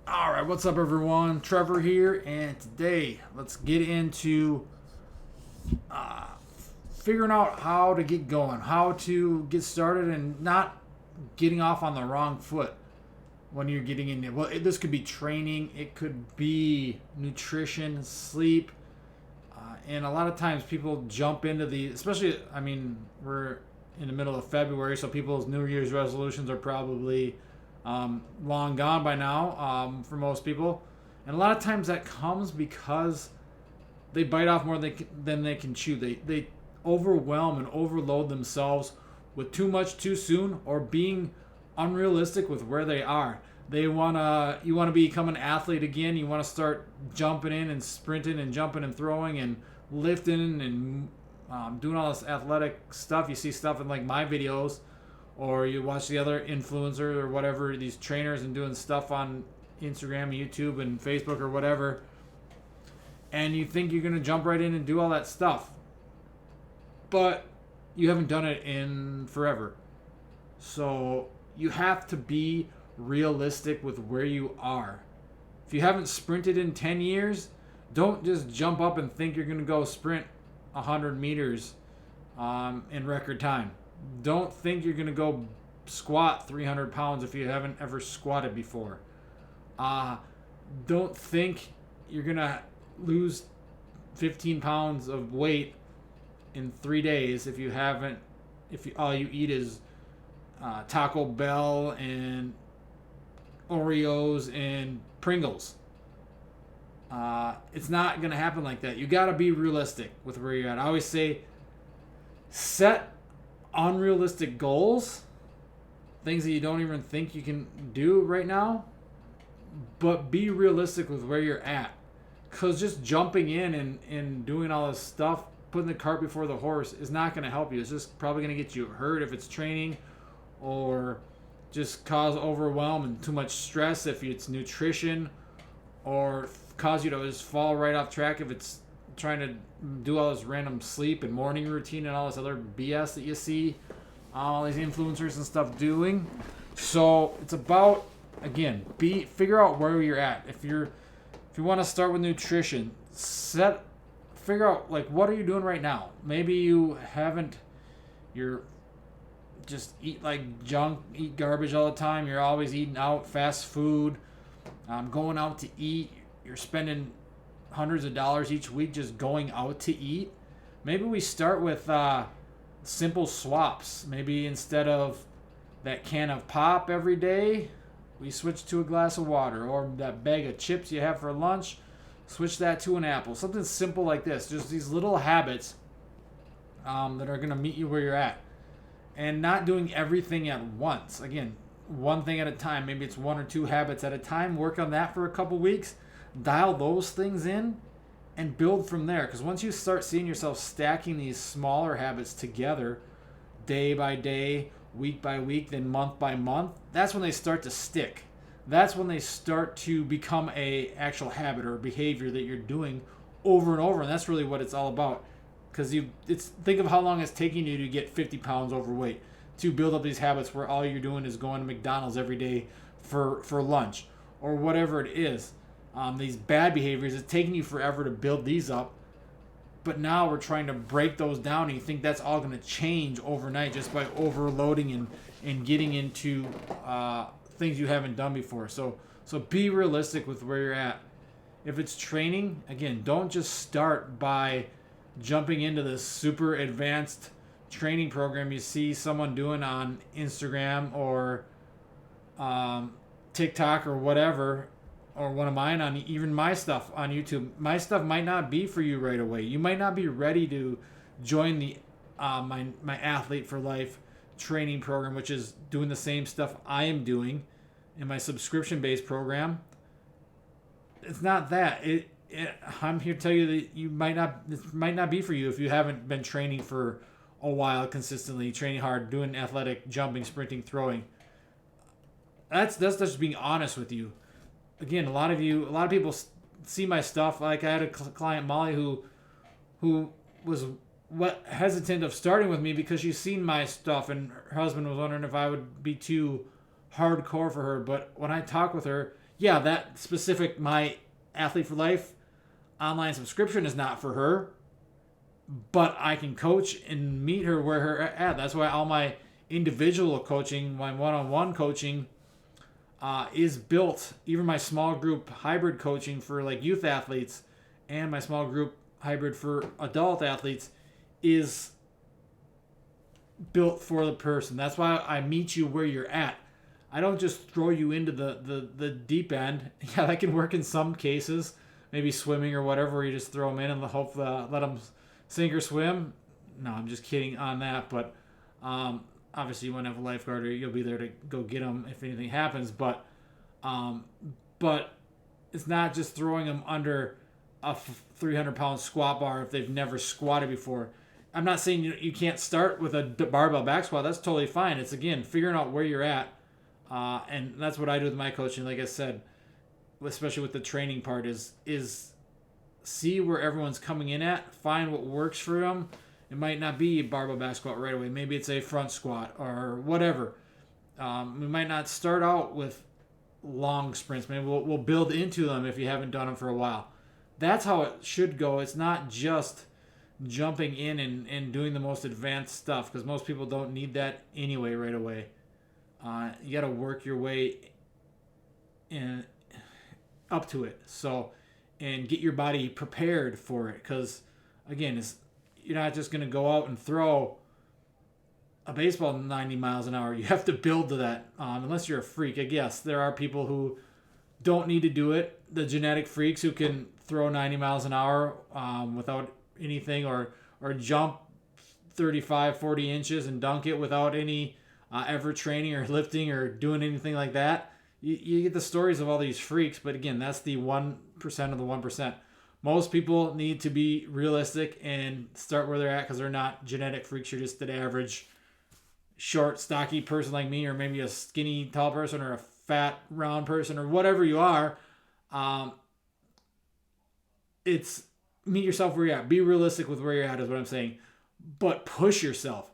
All right, what's up, everyone? Trevor here, and today let's get into uh, figuring out how to get going, how to get started, and not getting off on the wrong foot when you're getting into. Well, this could be training, it could be nutrition, sleep, and a lot of times people jump into the, especially. I mean, we're in the middle of February, so people's New Year's resolutions are probably long gone by now for most people. And a lot of times that comes because they bite off more than they can chew. They overwhelm and overload themselves with too much too soon, or being unrealistic with where they are. You wanna become an athlete again. You want to start jumping in and sprinting and jumping and throwing and lifting and doing all this athletic stuff. You see stuff in like my videos, or you watch the other influencers or whatever, these trainers, and doing stuff on Instagram, YouTube, and Facebook or whatever, and you think you're gonna jump right in and do all that stuff, but you haven't done it in forever. So you have to be realistic with where you are. If you haven't sprinted in 10 years, don't just jump up and think you're gonna go sprint 100 meters in record time. Don't think you're going to go squat 300 pounds if you haven't ever squatted before. Don't think you're going to lose 15 pounds of weight in 3 days if you haven't, if you, all you eat is Taco Bell and Oreos and Pringles. It's not going to happen like that. You got to be realistic with where you're at. I always say set unrealistic goals, things that you don't even think you can do right now, but be realistic with where you're at. Because just jumping in and doing all this stuff, putting the cart before the horse, is not going to help you. It's just probably going to get you hurt if it's training, or just cause overwhelm and too much stress if it's nutrition, or cause you to just fall right off track if it's trying to do all this random sleep and morning routine and all this other BS that you see all these influencers and stuff doing. So it's about, again, figure out where you're at. If you want to start with nutrition, figure out like what are you doing right now. Maybe you're just eat like junk, eat garbage all the time. You're always eating out, fast food, going out to eat. You're spending hundreds of dollars each week just going out to eat. Maybe we start with simple swaps. Maybe instead of that can of pop every day, we switch to a glass of water, or that bag of chips you have for lunch, switch that to an apple. Something simple like this. Just these little habits that are going to meet you where you're at, and not doing everything at once. Again, one thing at a time. Maybe it's one or two habits at a time. Work on that for a couple weeks. Dial those things in and build from there. Because once you start seeing yourself stacking these smaller habits together, day by day, week by week, then month by month, that's when they start to stick. That's when they start to become a actual habit or behavior that you're doing over and over. And that's really what it's all about. Because think of how long it's taking you to get 50 pounds overweight, to build up these habits where all you're doing is going to McDonald's every day for lunch, or whatever it is. These bad behaviors, it's taking you forever to build these up, but now we're trying to break those down, and you think that's all going to change overnight just by overloading and getting into things you haven't done before. So be realistic with where you're at. If it's training, again, don't just start by jumping into this super advanced training program you see someone doing on Instagram or TikTok or whatever, or one of mine on even my stuff on YouTube. My stuff might not be for you right away. You might not be ready to join the my Athlete for Life training program, which is doing the same stuff I am doing in my subscription-based program. It's not that. I'm here to tell you that this might not be for you if you haven't been training for a while consistently, training hard, doing athletic, jumping, sprinting, throwing. That's just being honest with you. Again, a lot of people see my stuff. Like I had a client, Molly, who was hesitant of starting with me because she's seen my stuff, and her husband was wondering if I would be too hardcore for her. But when I talk with her, yeah, that specific My Athlete for Life online subscription is not for her, but I can coach and meet her where her at. That's why all my individual coaching, my one-on-one coaching, is built. Even my small group hybrid coaching for like youth athletes and my small group hybrid for adult athletes is built for the person. That's why I meet you where you're at. I don't just throw you into the deep end. Yeah, that can work in some cases, maybe swimming or whatever, where you just throw them in and hope let them sink or swim. No, I'm just kidding on that. But obviously, you want to have a lifeguard, or you'll be there to go get them if anything happens. But it's not just throwing them under a 300-pound squat bar if they've never squatted before. I'm not saying you can't start with a barbell back squat. That's totally fine. It's, again, figuring out where you're at. And that's what I do with my coaching. Like I said, especially with the training part, is see where everyone's coming in at, find what works for them. It might not be a barbell back squat right away. Maybe it's a front squat or whatever. We might not start out with long sprints. Maybe we'll build into them if you haven't done them for a while. That's how it should go. It's not just jumping in and doing the most advanced stuff, because most people don't need that anyway right away. You got to work your way in, up to it. So, and get your body prepared for it, because again, you're not just going to go out and throw a baseball 90 miles an hour. You have to build to that, unless you're a freak. I guess there are people who don't need to do it. The genetic freaks who can throw 90 miles an hour without anything, or jump 35, 40 inches and dunk it without any ever training or lifting or doing anything like that. You get the stories of all these freaks, but again, that's the 1% of the 1%. Most people need to be realistic and start where they're at, because they're not genetic freaks. You're just an average short, stocky person like me, or maybe a skinny, tall person, or a fat, round person, or whatever you are. It's meet yourself where you're at. Be realistic with where you're at is what I'm saying. But push yourself.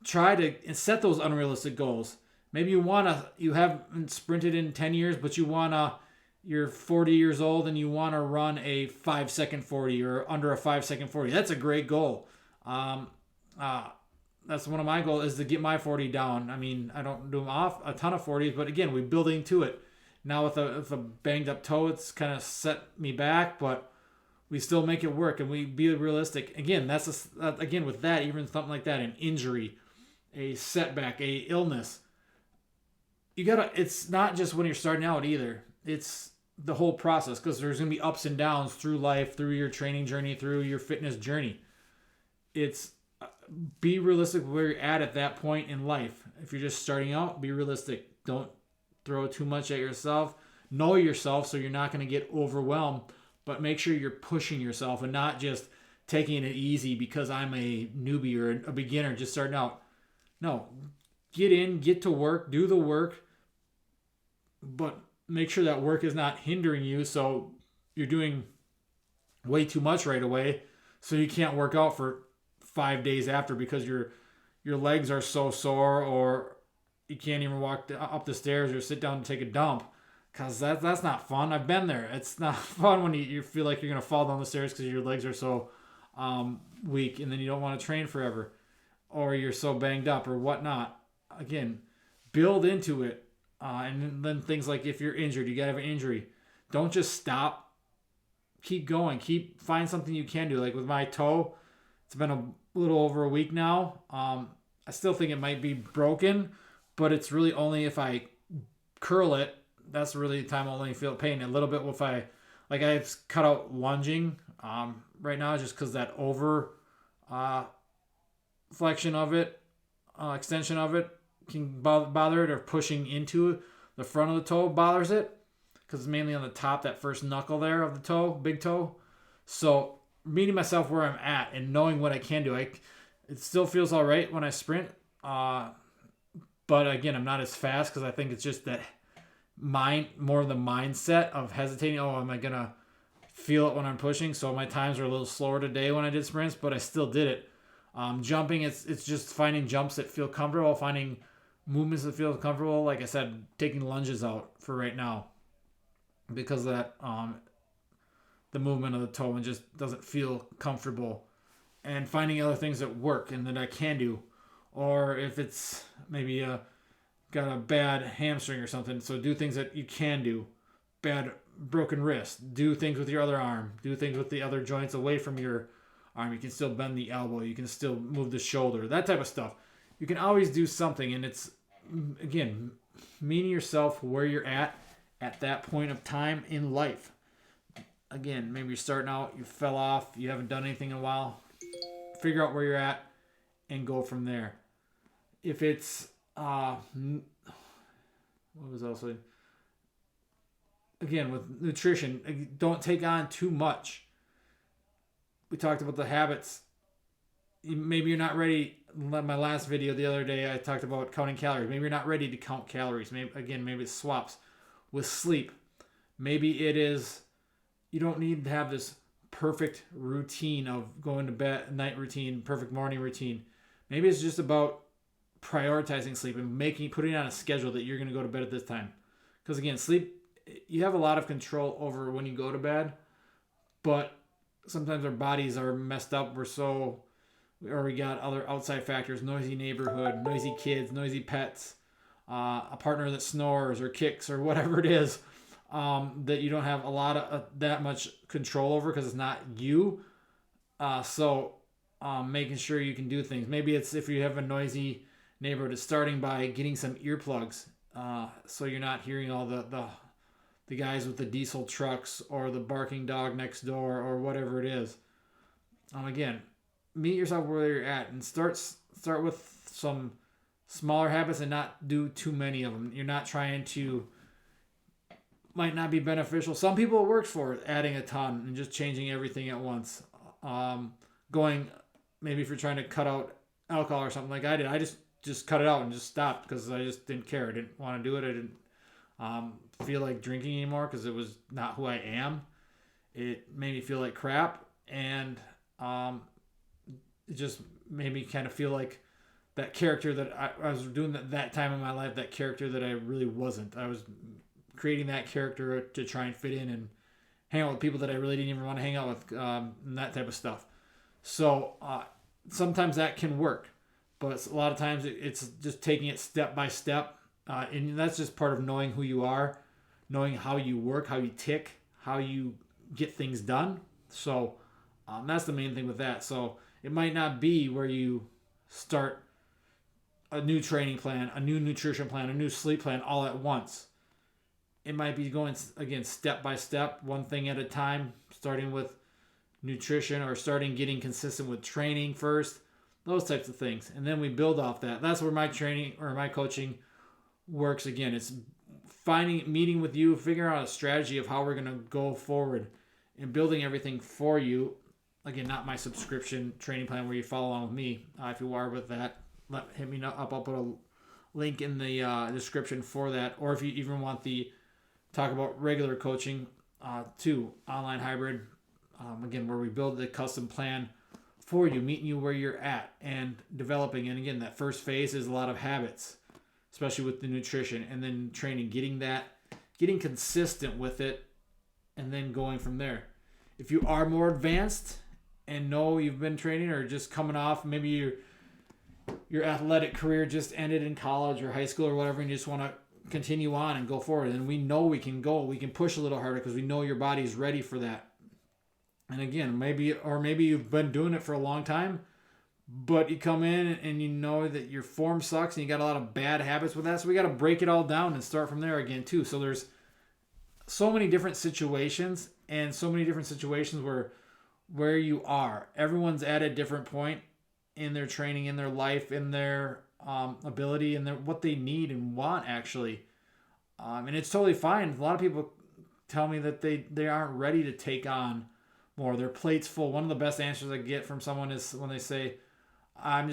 Try to set those unrealistic goals. Maybe you haven't sprinted in 10 years, but you're 40 years old and you want to run a 5-second 40 or under a 5-second 40. That's a great goal. That's one of my goals, is to get my 40 down. I mean, I don't do off a ton of 40s, but again, we're building to it. Now with a banged up toe, it's kind of set me back, but we still make it work, and we be realistic. Again, again with that, even something like that, an injury, a setback, a illness. It's not just when you're starting out either. It's the whole process, because there's going to be ups and downs through life, through your training journey, through your fitness journey. It's be realistic where you're at that point in life. If you're just starting out, be realistic. Don't throw too much at yourself. Know yourself so you're not going to get overwhelmed, but make sure you're pushing yourself and not just taking it easy because I'm a newbie or a beginner just starting out. No, get in, get to work, do the work, but make sure that work is not hindering you, so you're doing way too much right away, so you can't work out for 5 days after because your legs are so sore, or you can't even walk up the stairs or sit down to take a dump, because that's not fun. I've been there. It's not fun when you feel like you're going to fall down the stairs because your legs are so weak, and then you don't want to train forever, or you're so banged up or whatnot. Again, build into it. And then things like if you're injured, you got to have an injury. Don't just stop. Keep going. Find something you can do. Like with my toe, it's been a little over a week now. I still think it might be broken, but it's really only if I curl it. That's really the time I'll only feel pain. A little bit if I've cut out lunging right now, just because that over flexion of it, extension of it can bother it, or pushing into the front of the toe bothers it, because it's mainly on the top, that first knuckle there of the toe, big toe. So meeting myself where I'm at and knowing what I can do. It still feels all right when I sprint, but again, I'm not as fast, because I think it's just that more of the mindset of hesitating. Oh, am I gonna feel it when I'm pushing? So my times are a little slower today when I did sprints, but I still did it. Jumping, it's just finding jumps that feel comfortable, finding movements that feel comfortable. Like I said, taking lunges out for right now because of that the movement of the toe and just doesn't feel comfortable. And finding other things that work and that I can do, or if it's maybe got a bad hamstring or something, so do things that you can do. Bad broken wrist, do things with your other arm, do things with the other joints away from your arm. You can still bend the elbow, you can still move the shoulder, that type of stuff. You can always do something, and it's, again, meeting yourself where you're at that point of time in life. Again, maybe you're starting out, you fell off, you haven't done anything in a while. Figure out where you're at and go from there. If it's what was also, again, with nutrition, don't take on too much. We talked about the habits. Maybe you're not ready. My last video the other day, I talked about counting calories. Maybe you're not ready to count calories. Maybe it swaps with sleep. Maybe it is, you don't need to have this perfect routine of going to bed, night routine, perfect morning routine. Maybe it's just about prioritizing sleep and putting on a schedule that you're going to go to bed at this time. Because again, sleep, you have a lot of control over when you go to bed, but sometimes our bodies are messed up. Or we got other outside factors, noisy neighborhood, noisy kids, noisy pets, a partner that snores or kicks or whatever it is, that you don't have a lot of that much control over because it's not you. So making sure you can do things. Maybe it's, if you have a noisy neighborhood, it's starting by getting some earplugs, so you're not hearing all the guys with the diesel trucks or the barking dog next door or whatever it is. Again, meet yourself where you're at and start with some smaller habits and not do too many of them. You're not trying to, might not be beneficial. Some people it works for, adding a ton and just changing everything at once. Maybe if you're trying to cut out alcohol or something like I did, I just cut it out and just stopped because I just didn't care. I didn't want to do it. I didn't feel like drinking anymore because it was not who I am. It made me feel like crap, and it just made me kind of feel like that character that I was doing that time in my life, that character that I really wasn't. I was creating that character to try and fit in and hang out with people that I really didn't even want to hang out with, and that type of stuff. So sometimes that can work, but a lot of times it's just taking it step by step, and that's just part of knowing who you are, knowing how you work, how you tick, how you get things done. So that's the main thing with that. So it might not be where you start a new training plan, a new nutrition plan, a new sleep plan all at once. It might be going, again, step by step, one thing at a time, starting with nutrition or starting getting consistent with training first, those types of things. And then we build off that. That's where my training or my coaching works. Again, it's meeting with you, figuring out a strategy of how we're going to go forward and building everything for you. Again, not my subscription training plan where you follow along with me. If you are with that, hit me up. I'll put a link in the description for that. Or if you even want talk about regular coaching, too, online hybrid, again, where we build the custom plan for you, meeting you where you're at and developing. And again, that first phase is a lot of habits, especially with the nutrition, and then training, getting consistent with it, and then going from there. If you are more advanced and know you've been training or just coming off, maybe your athletic career just ended in college or high school or whatever, and you just want to continue on and go forward, and we know we can push a little harder because we know your body is ready for that. And again, maybe you've been doing it for a long time, but you come in and you know that your form sucks and you got a lot of bad habits with that. So we got to break it all down and start from there again too. So there's so many different situations and so many different situations where you are. Everyone's at a different point in their training, in their life, in their ability, and what they need and want actually. And it's totally fine. A lot of people tell me that they aren't ready to take on more. Their plate's full. One of the best answers I get from someone is when they say, I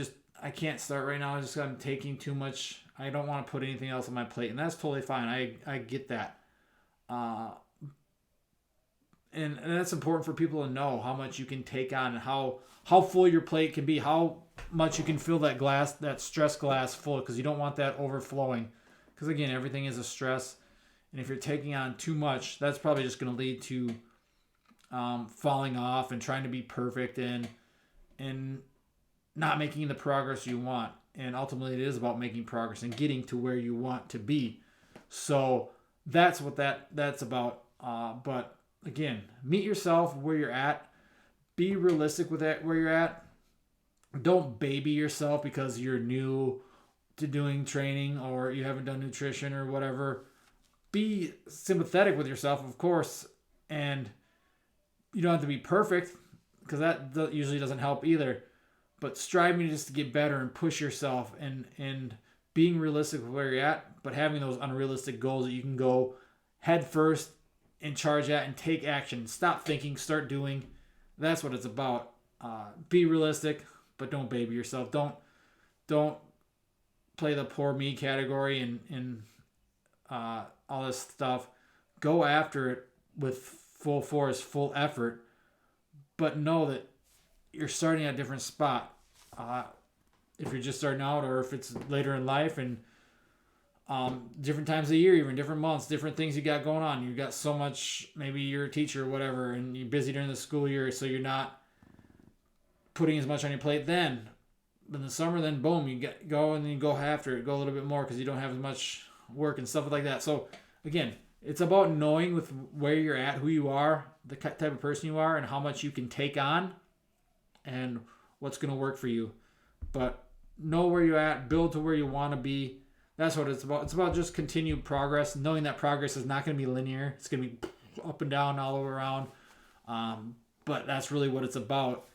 can't start right now. I'm taking too much. I don't want to put anything else on my plate. And that's totally fine. I get that. and that's important for people to know how much you can take on and how full your plate can be, how much you can fill that glass, that stress glass full, because you don't want that overflowing. Because again, everything is a stress, and if you're taking on too much, that's probably just going to lead to falling off and trying to be perfect and not making the progress you want. And ultimately, it is about making progress and getting to where you want to be. So that's what that's about. But again, meet yourself where you're at. Be realistic with that where you're at. Don't baby yourself because you're new to doing training or you haven't done nutrition or whatever. Be sympathetic with yourself, of course, and you don't have to be perfect because that usually doesn't help either. But striving just to get better and push yourself and being realistic with where you're at, but having those unrealistic goals that you can go head first and charge at and take action. Stop thinking, start doing. That's what it's about. Be realistic, but don't baby yourself. Don't play the poor me category and all this stuff. Go after it with full force, full effort, but know that you're starting at a different spot. If you're just starting out or if it's later in life and different times of the year, even different months, different things you got going on. You got so much, maybe you're a teacher or whatever, and you're busy during the school year, so you're not putting as much on your plate then. But in the summer, then boom, you go and then you go after it, go a little bit more because you don't have as much work and stuff like that. So again, it's about knowing with where you're at, who you are, the type of person you are, and how much you can take on and what's going to work for you. But know where you're at, build to where you want to be. That's what it's about. It's about just continued progress, knowing that progress is not going to be linear. It's going to be up and down all over around. But that's really what it's about,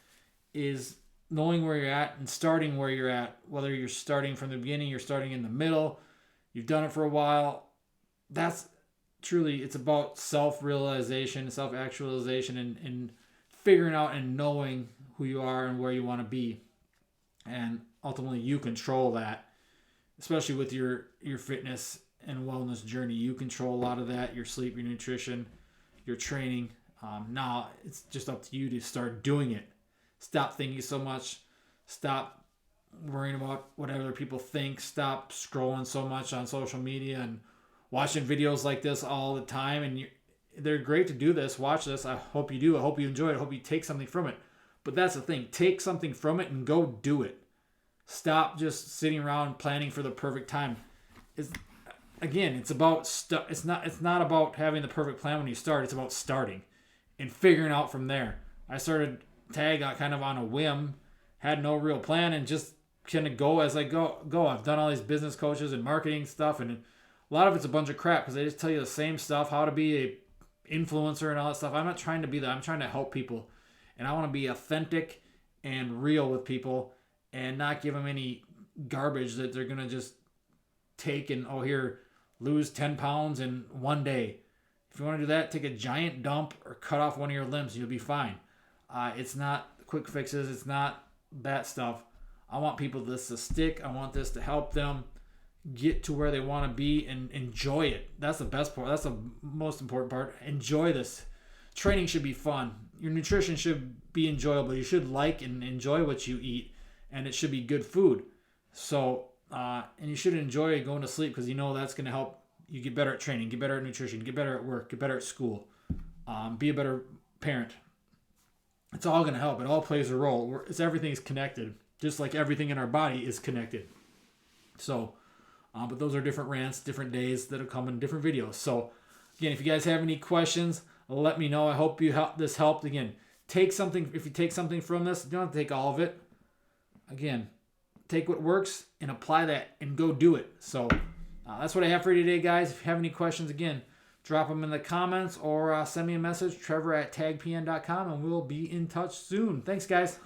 is knowing where you're at and starting where you're at, whether you're starting from the beginning, you're starting in the middle, you've done it for a while. That's truly, it's about self-realization, self-actualization, and figuring out and knowing who you are and where you want to be. And ultimately, you control that, especially with your fitness and wellness journey. You control a lot of that, your sleep, your nutrition, your training. Now, it's just up to you to start doing it. Stop thinking so much. Stop worrying about what other people think. Stop scrolling so much on social media and watching videos like this all the time. And they're great to do this. Watch this. I hope you do. I hope you enjoy it. I hope you take something from it. But that's the thing. Take something from it and go do it. Stop just sitting around planning for the perfect time. It's about it's not about having the perfect plan when you start. It's about starting and figuring out from there. I started tag kind of on a whim, had no real plan, and just kind of go as I go. I've done all these business coaches and marketing stuff, and a lot of it's a bunch of crap because they just tell you the same stuff, how to be a influencer and all that stuff. I'm not trying to be that. I'm trying to help people, and I want to be authentic and real with people and not give them any garbage that they're gonna just take and here, lose 10 pounds in one day. If you want to do that, take a giant dump or cut off one of your limbs, you'll be fine. It's not quick fixes. It's not that stuff. I want people this to stick. I want this to help them get to where they want to be and enjoy it. That's the best part. That's the most important part. Enjoy this. Training should be fun. Your nutrition should be enjoyable. You should like and enjoy what you eat, and it should be good food. So, and you should enjoy going to sleep because you know that's going to help you get better at training, get better at nutrition, get better at work, get better at school, be a better parent. It's all going to help. It all plays a role. Everything's connected, just like everything in our body is connected. So, but those are different rants, different days that'll come in different videos. So, again, if you guys have any questions, let me know. I hope this helped. Again, take something. If you take something from this, you don't have to take all of it. Again, take what works and apply that and go do it. So, that's what I have for you today, guys. If you have any questions, again, drop them in the comments or send me a message, trevor@tagpn.com, and we'll be in touch soon. Thanks, guys.